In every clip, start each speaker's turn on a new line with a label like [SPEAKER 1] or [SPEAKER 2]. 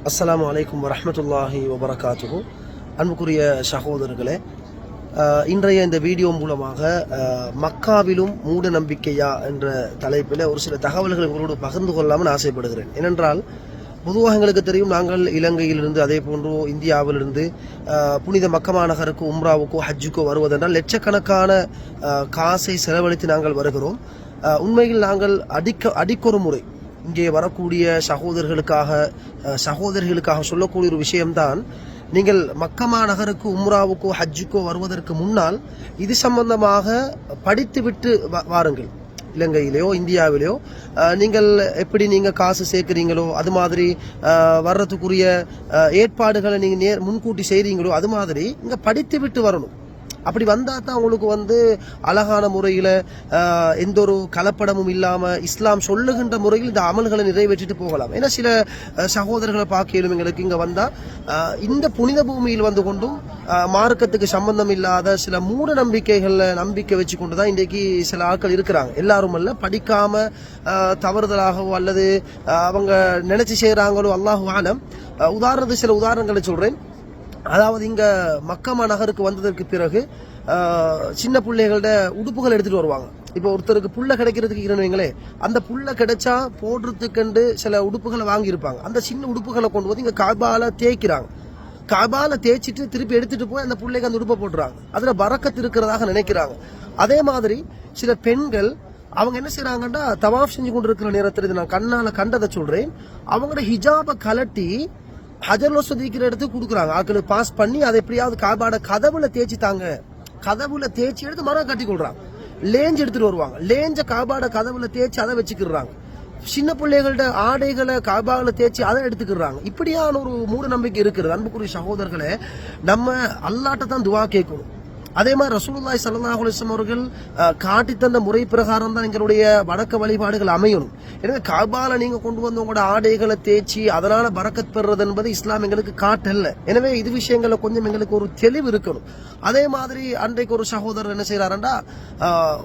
[SPEAKER 1] அஸ்ஸலாமு அலைக்கும் வரஹ்மத்துல்லாஹி வபரகாத்துஹு. அன்புக்குரிய சகோதரர்களே, இன்றைய இந்த வீடியோ மூலமாக மக்காவிலும் மூட நம்பிக்கையா என்ற தலைப்பில் ஒரு சில தகவல்களை உங்களோடு பகிர்ந்து கொள்ளாமல் ஆசைப்படுகிறேன். ஏனென்றால் பொதுவாக எங்களுக்கு தெரியும், நாங்கள் இலங்கையிலிருந்து அதே போன்று இந்தியாவிலிருந்து புனித மக்கா மாநகருக்கு உம்ராவுக்கோ ஹஜ்ஜுக்கோ வருவதென்றால் லட்சக்கணக்கான காசை செலவழித்து நாங்கள் வருகிறோம். உண்மையில் நாங்கள் அடிக்கொரு முறை இங்கே வரக்கூடிய சகோதரிகளுக்காக சொல்லக்கூடிய ஒரு விஷயம்தான், நீங்கள் மக்கா மாநகருக்கு உம்ராவுக்கோ ஹஜ்ஜுக்கோ வருவதற்கு முன்னால் இது சம்பந்தமாக படித்துவிட்டு வாருங்கள். இலங்கையிலேயோ இந்தியாவிலேயோ நீங்கள் எப்படி நீங்கள் காசு சேர்க்குறீங்களோ அது மாதிரி வர்றதுக்குரிய ஏற்பாடுகளை நீங்கள் முன்கூட்டி செய்கிறீங்களோ அது மாதிரி இங்கே படித்து விட்டு வரணும். அப்படி வந்தால் தான் உங்களுக்கு அழகான முறையில் எந்த ஒரு கலப்படமும் இல்லாமல் இஸ்லாம் சொல்லுகின்ற முறையில் இந்த அமல்களை நிறைவேற்றிட்டு போகலாம். ஏன்னா சில சகோதரர்களை பார்க்கலும் எங்களுக்கு இங்கே வந்தால் இந்த புனித பூமியில் வந்து கொண்டும் மார்க்கத்துக்கு சம்பந்தம் இல்லாத சில மூட நம்பிக்கைகளில் நம்பிக்கை வச்சு கொண்டு தான் இன்றைக்கு சில ஆட்கள் இருக்கிறாங்க. எல்லாரும் அல்ல, படிக்காமல் தவறுதலாகவோ அல்லது அவங்க நினைச்சு செய்கிறாங்களோ, அல்லாஹு ஆலம். உதாரணத்துக்கு சில உதாரணங்களை சொல்கிறேன். அதாவது இங்க மக்கா மாநகருக்கு வந்ததற்கு பிறகு சின்ன பிள்ளைகளோட உடுப்புகள் எடுத்துட்டு வருவாங்க. இப்போ ஒருத்தருக்கு புல்ல கிடைக்கிறதுக்கு இருந்தவங்களே, அந்த புல்ல கிடைச்சா போடுறதுக்கு சில உடுப்புகளை வாங்கியிருப்பாங்க. அந்த சின்ன உடுப்புகளை கொண்டு வந்து இங்க காபால தேய்க்கிறாங்க. காபால தேய்ச்சிட்டு திருப்பி எடுத்துட்டு போய் அந்த பிள்ளைக்கு அந்த உடுப்பை போட்டுறாங்க. அதுல பரக்கத்து இருக்கிறதாக நினைக்கிறாங்க. அதே மாதிரி சில பெண்கள் அவங்க என்ன செய்யறாங்கன்னா, தவாஃப் செஞ்சு கொண்டு இருக்கிற நேரத்தில் நான் கண்ணால கண்டதை சொல்றேன், அவங்களோட ஹிஜாபை கலட்டி ஹஜருல் அஸ்வத் எடுத்து கொடுக்குறாங்க. ஆட்களுக்கு பாஸ் பண்ணி அதை எப்படியாவது காபாட கதவுல தேய்ச்சி தாங்க, கதவுல தேய்ச்சி எடுத்து மரம் கட்டி கொள்றாங்க. லேஞ்ச் எடுத்துட்டு வருவாங்க. லேஞ்ச காபாட கதவுல தேய்ச்சி அதை வச்சுக்கிறாங்க. சின்ன பிள்ளைகளோட ஆடைகளை காபாவில் தேய்ச்சி அதை எடுத்துக்கிறாங்க. இப்படியான ஒரு மூட நம்பிக்கை இருக்கிறது. அன்புக்குரிய சகோதரர்களே, நம்ம அல்லாட்ட தான் துவா கேட்கணும். அதே மாதிரி ரசூலுல்லாஹி ஸல்லல்லாஹு அலைஹி வஸல்லம் அவர்கள் காட்டி தந்த முறை பிரகாரம் தான் எங்களுடைய வணக்க வழிபாடுகள் அமையணும். எனவே காபால நீங்க கொண்டு வந்து உங்களோட ஆடைகளை தேய்ச்சி அதனால பரக்கத் பெறுறது என்பது இஸ்லாம் எங்களுக்கு காட்டல்ல. எனவே இது விஷயங்கள்ல கொஞ்சம் எங்களுக்கு ஒரு தெளிவு இருக்கணும். அதே மாதிரி அன்றைக்கு ஒரு சகோதரர் என்ன செய்யறாருண்டா,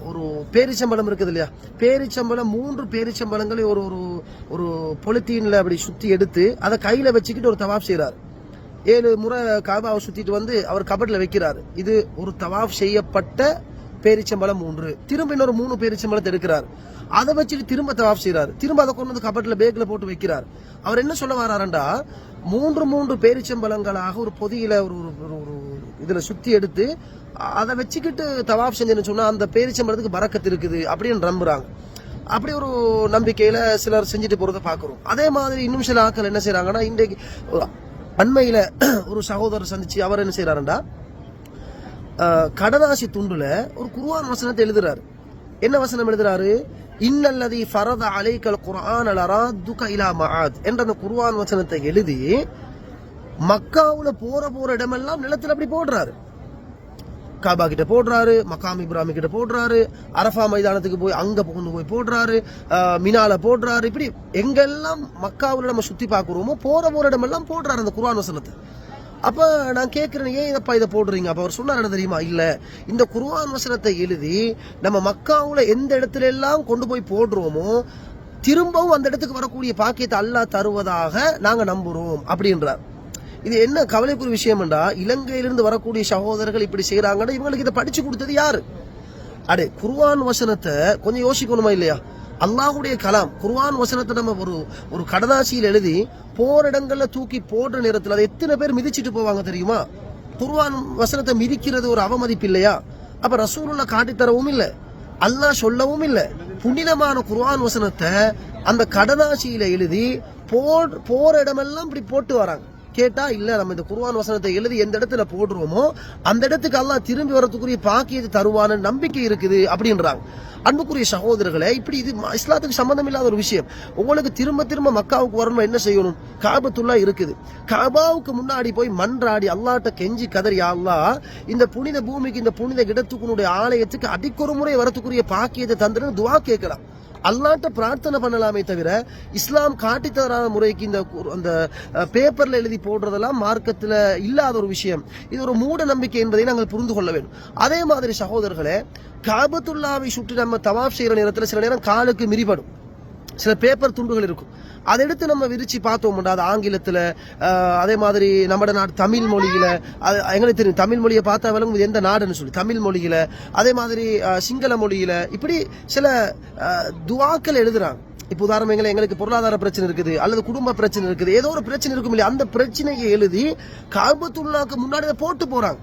[SPEAKER 1] ஒரு பேரிச்சம்பழம் இருக்குது இல்லையா, பேரிச்சம்பழம் 3 பேரிச்சம்பழங்களை ஒரு ஒரு பொலித்தீன்ல அப்படி சுத்தி எடுத்து அதை கையில வச்சுக்கிட்டு ஒரு தவாப் செய்யறாரு. 7 முறை காபாவை சுத்திட்டு வந்து அவர் கபட்ல வைக்கிறாரு. இது ஒரு தவாஃப் செய்யப்பட்ட பேரிச்சம்பழம் 3. திரும்ப இன்னொரு 3 பேரிச்சம்பழத்தை எடுக்கிறார். அதை வச்சுட்டு திரும்ப தவாஃப் செய்யறாரு. திரும்ப அதை கொண்டு வந்து கபட்ல பேக்ல போட்டு வைக்கிறார். அவர் என்ன சொல்ல வர்றாருண்டா, 3 பேரிச்சம்பழங்களாக ஒரு பொதியில ஒரு இதுல சுத்தி எடுத்து அதை வச்சுக்கிட்டு தவாஃப் செஞ்சேன்னு சொன்னா அந்த பேரிச்சம்பழத்துக்கு பரக்கத்து இருக்குது அப்படின்னு நம்புறாங்க. அப்படி ஒரு நம்பிக்கையில சிலர் செஞ்சுட்டு போறதை பாக்குறோம். அதே மாதிரி இன்னும் சில ஆட்கள் என்ன செய்யறாங்கன்னா, இன்றைக்கு அண்மையில ஒரு சகோதரர் சந்திச்சு அவர் என்ன செய்யறாருண்டா, கடதாசி துண்டுல ஒரு குர்ஆன் வசனத்தை எழுதுறாரு. என்ன வசனம் எழுதுறாரு? இன்னல்லதி ஃபரத அலைக்கல் குர்ஆன் லராதுக இலா மஆத் என்ற அந்த குர்ஆன் வசனத்தை எழுதி மக்காவுல போற இடமெல்லாம் நிலத்துல அப்படி போடுறாரு. காபா கிட்ட போடுறாரு, மகாம் இப்ராஹிம் கிட்ட போடுறாரு, அரஃபா மைதானத்துக்கு போய் அங்க கொண்டு போய் போடுறாரு, மினால போடுறாரு. இப்படி எங்கெல்லாம் மக்காவில் நம்ம சுத்தி பார்க்கிறோமோ போற இடமெல்லாம் போடுறாரு அந்த குர்ஆன் வசனத்தை. அப்ப நான் கேட்கிறேன், ஏன் இதை போடுறீங்க? அப்ப அவர் சொன்னார், என்ன தெரியுமா, இல்ல இந்த குர்ஆன் வசனத்தை எழுதி நம்ம மக்காவுல எந்த இடத்துல எல்லாம் கொண்டு போய் போடுறோமோ திரும்பவும் அந்த இடத்துக்கு வரக்கூடிய பாக்கியத்தை அல்லாஹ் தருவதாக நாங்க நம்புறோம் அப்படின்றார். இது என்ன கவலைக்குரிய விஷயம் என்றா, இலங்கையிலிருந்து வரக்கூடிய சகோதரர்கள் இப்படி செய்யறாங்கன்னா இவங்களுக்கு இதை படிச்சு கொடுத்தது யாரு? குர்ஆன் வசனத்தை கொஞ்சம் யோசிக்கணுமா இல்லையா? அல்லாஹ்வுடைய கலாம் குர்ஆன் வசனத்தை நம்ம ஒரு கடதாசியில் எழுதி போற இடங்கள்ல தூக்கி போடுற நேரத்தில் அதை எத்தனை பேர் மிதிச்சிட்டு போவாங்க தெரியுமா? குர்ஆன் வசனத்தை மிதிக்கிறது ஒரு அவமதிப்பு இல்லையா? அப்ப ரசூலுல்லாஹ் காட்டித்தரவும் இல்லை, அல்லாஹ் சொல்லவும் இல்லை. புனிதமான குர்ஆன் வசனத்தை அந்த கடதாசியில எழுதி போற இடமெல்லாம் இப்படி போட்டு வராங்க. கேட்டா இல்ல, நம்ம இந்த குர்ஆன் வசனத்தை எழுதி எந்த இடத்துல போடுறோமோ அந்த இடத்துக்கு அல்லாஹ் திரும்பி வரதுக்குரிய பாக்கியத்தை தருவான நம்பிக்கை இருக்குது அப்படின்றாங்க. அன்புக்குரிய சகோதரர்களே, இப்படி இது இஸ்லாத்துக்கு சம்பந்தம் இல்லாத ஒரு விஷயம். உங்களுக்கு திரும்ப மக்காவுக்கு வரணும், என்ன செய்யணும்? காபத்துல்லா இருக்குது. காபாவுக்கு முன்னாடி போய் மன்றாடி அல்லாஹ்ட்ட கெஞ்சி கதறி, யா அல்லாஹ் இந்த புனித பூமிக்கு இந்த புனித இடத்துக்குனுடைய ஆலயத்துக்கு அடிக்கொரு முறை வரத்துக்குரிய பாக்கியத்தை தந்துன்னு துவா கேட்கலாம். அல்லாஹ்ட்ட பிரார்த்தனை பண்ணலாமே தவிர இஸ்லாம் காட்டித்தரான முறைக்கு இந்த அந்த பேப்பர்ல எழுதி போடுறதெல்லாம் மார்க்கத்துல இல்லாத ஒரு விஷயம். இது ஒரு மூட நம்பிக்கை என்பதை நாங்கள் புரிந்து கொள்ள வேண்டும். அதே மாதிரி சகோதரர்களே, காபத்துல்லாவை சுற்றி நம்ம தவாஃப் செய்யற நேரத்தில் சில நேரம் காலுக்கு மிரிபடும். சில பேப்பர் துண்டுகள் இருக்கும். அதை எடுத்து நம்ம விரிச்சு பார்த்தோம்னா அது ஆங்கிலத்துல, அதே மாதிரி நம்ம நாடு தமிழ் மொழியில, எங்களுக்கு தெரியும் தமிழ் மொழியை பார்த்தா விளங்கும் இது எந்த நாடுன்னு சொல்லி, தமிழ் மொழியில, அதே மாதிரி சிங்கள மொழியில, இப்படி சில துவாக்கள் எழுதுறாங்க. இப்போ உதாரணம் எங்களுக்கு பொருளாதார பிரச்சனை இருக்குது, அல்லது குடும்ப பிரச்சனை இருக்குது, ஏதோ ஒரு பிரச்சனை இருக்கும் இல்லையா, அந்த பிரச்சனையை எழுதி காபத்துல்லாஹ்க்கு முன்னாடி போட்டு போறாங்க.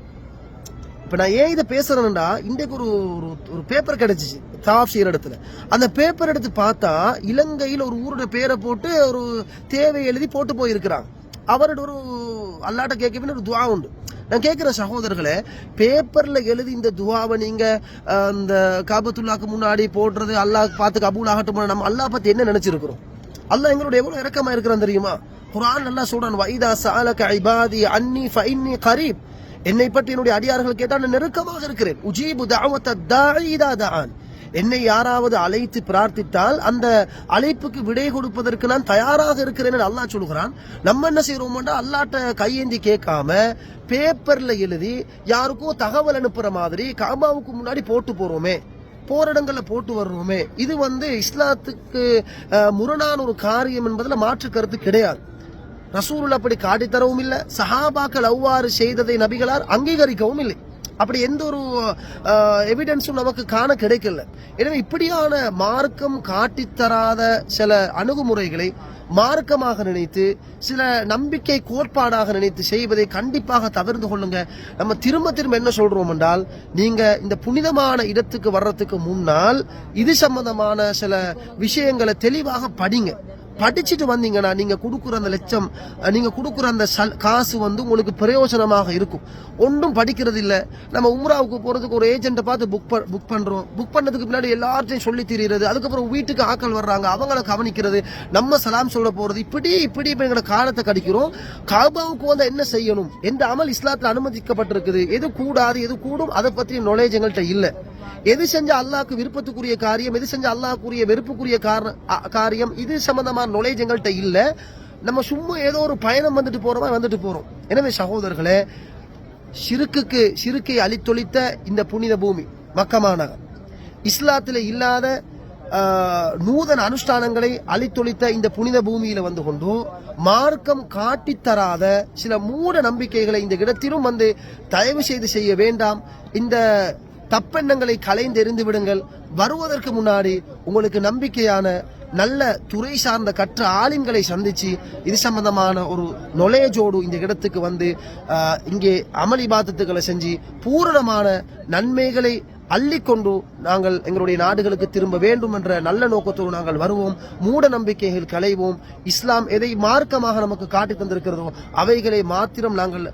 [SPEAKER 1] இப்ப நான் ஏன் இதை பேசுறேன்னா, இன்றைக்கு ஒரு பேப்பர் கிடைச்சிச்சு தவாஃப் செய்யற இடத்துல. அந்த பேப்பர் எடுத்து பார்த்தா இலங்கையில் ஒரு ஊரோட பேரை போட்டு ஒரு தேவை எழுதி போட்டு போயிருக்கிறாங்க. அவரோட ஒரு அல்லாட்ட கேட்க ஒரு துவா உண்டு. நான் கேட்கிறேன் சகோதரர்களே, பேப்பர்ல எழுதி இந்த துவாவை நீங்க இந்த காபத்துல்லாஹ்க்கு முன்னாடி போடுறது அல்லாஹ் பார்த்து கபூல் ஆகட்டும், நம்ம அல்லாஹ் பத்தி என்ன நினைச்சிருக்கிறோம்? அல்லாஹ் எங்களோட எவ்வளவு இரக்கமா இருக்கிறான் தெரியுமா? குர்ஆன் அல்லாஹ் சொல்றான், வைதா சஅலக இபாதி அன்னி ஃபஇன்னி கரீப், என்னை பற்றி என்னுடைய அடியார்கள் கேட்டால் நான் நெருக்கமாக இருக்கிறேன். உஜீபு தஅவத தாஇ இதா தஆன், என்னை யாராவது அழைத்து பிரார்த்தித்தால் அந்த அழைப்புக்கு விடை கொடுப்பதற்கு நான் தயாராக இருக்கிறேன் அல்லாஹ் சொல்கிறான். நம்ம என்ன செய்யறோம்னா, அல்லாஹ்ட்ட கையேந்தி கேட்காம பேப்பர்ல எழுதி யாருக்கோ தகவல் அனுப்புற மாதிரி காபாவுக்கு முன்னாடி போட்டு போறோமே, போற இடங்கள்ல போட்டு வர்றோமே, இது இஸ்லாத்துக்கு முரணான ஒரு காரியம் என்பதுல மாற்று கருத்து கிடையாது. ரசூலுல்லாஹ் அப்படி காட்டித்தரவும் இல்லை, சஹாபாக்கள் அவ்வாறு செய்ததை நபிகளார் அங்கீகரிக்கவும் இல்லை. அப்படி எந்த ஒரு எவிடன்ஸும் நமக்கு காண கிடைக்கல. எனவே இப்படியான மார்க்கம் காட்டித்தராத சில அணுகுமுறைகளை மார்க்கமாக நினைத்து, சில நம்பிக்கை கோட்பாடாக நினைத்து செய்வதை கண்டிப்பாக தவிர்த்து கொள்ளுங்க. நம்ம திரும்ப திரும்ப என்ன சொல்றோம் என்றால், நீங்க இந்த புனிதமான இடத்துக்கு வர்றதுக்கு முன்னால் இது சம்பந்தமான சில விஷயங்களை தெளிவாக படிங்க. படிச்சுட்டு வந்தீங்கன்னா நீங்க கொடுக்குற அந்த லட்சம், நீங்க கொடுக்குற அந்த காசு உங்களுக்கு பிரயோஜனமாக இருக்கும். ஒன்றும் படிக்கிறது இல்ல. நம்ம உம்ராவுக்கு போறதுக்கு ஒரு ஏஜென்ட்டை பார்த்து புக் பண்றோம். புக் பண்ணதுக்கு பின்னாடி எல்லார்ட்டையும் சொல்லி திரிகிறது, அதுக்கப்புறம் வீட்டுக்கு ஆட்கள் வர்றாங்க, அவங்களை கவனிக்கிறது, நம்ம சலாம் சொல்ல போறது, இப்படி எங்களோட காலத்தை கடிக்கிறோம். காபாவுக்கு வந்தா என்ன செய்யணும், எந்த அமல் இஸ்லாத்துல அனுமதிக்கப்பட்டிருக்குது, எது கூடாது எது கூடும், அதை பற்றிய நாலேஜ் எங்கள்கிட்ட இல்ல. எது செஞ்ச அல்லாஹ்க்கு விருப்பத்துக்குரிய காரியம், எது செஞ்ச அல்லாஹ்க்குரிய வெறுப்புக்குரிய காரியம், இது சம்பந்தமான நாலேஜ் எங்கள்கிட்ட இல்ல. நம்ம சும்மா ஏதோ ஒரு பயணம் வந்துட்டு போறோம். எனவே சகோதரர்களே, ஷிருக்கை அழித்தொழித்த இந்த புனித பூமி மக்கா நகர், இஸ்லாத்தில் இல்லாத நூதன அனுஷ்டானங்களை அழித்தொழித்த இந்த புனித பூமியில வந்து கொண்டு மார்க்கம் காட்டித்தராத சில மூட நம்பிக்கைகளை இந்த இடத்திலும் தயவு செய்து செய்ய வேண்டாம். இந்த தப்பெண்ணங்களை கலைந்து எறிந்து விடுங்கள். வருவதற்கு முன்னாடி உங்களுக்கு நம்பிக்கையான நல்ல துறை சார்ந்த கற்ற ஆலிம்களை சந்திச்சு இது சம்பந்தமான ஒரு நொலேஜோடு இந்த இடத்துக்கு இங்கே அமல் இபாதத்துக்களை செஞ்சு பூரணமான நன்மைகளை அள்ளிக்கொண்டு நாங்கள் எங்களுடைய நாடுகளுக்கு திரும்ப வேண்டும் என்ற நல்ல நோக்கத்தோடு நாங்கள் வருவோம். மூட நம்பிக்கைகள் களைவோம். இஸ்லாம் எதை மார்க்கமாக நமக்கு காட்டி தந்திருக்கிறதோ அவைகளை மாத்திரம் நாங்கள்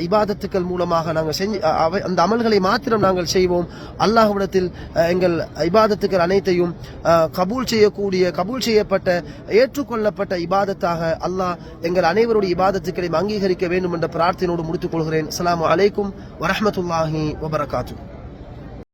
[SPEAKER 1] இபாதத்துக்கள் மூலமாக நாங்கள் செஞ்சு அந்த அமல்களை மாத்திரம் நாங்கள் செய்வோம். அல்லாஹ்விடத்தில் எங்கள் இபாதத்துக்கள் அனைத்தையும் கபூல் செய்யப்பட்ட ஏற்றுக்கொள்ளப்பட்ட இபாதத்தாக அல்லாஹ் எங்கள் அனைவருடைய இபாதத்துக்களையும் அங்கீகரிக்க வேண்டும் என்ற பிரார்த்தனையோடு முடித்துக் கொள்கிறேன். அஸ்ஸலாமு அலைக்கும் வரஹ்மத்துல்லாஹி வபரகாத்துஹு.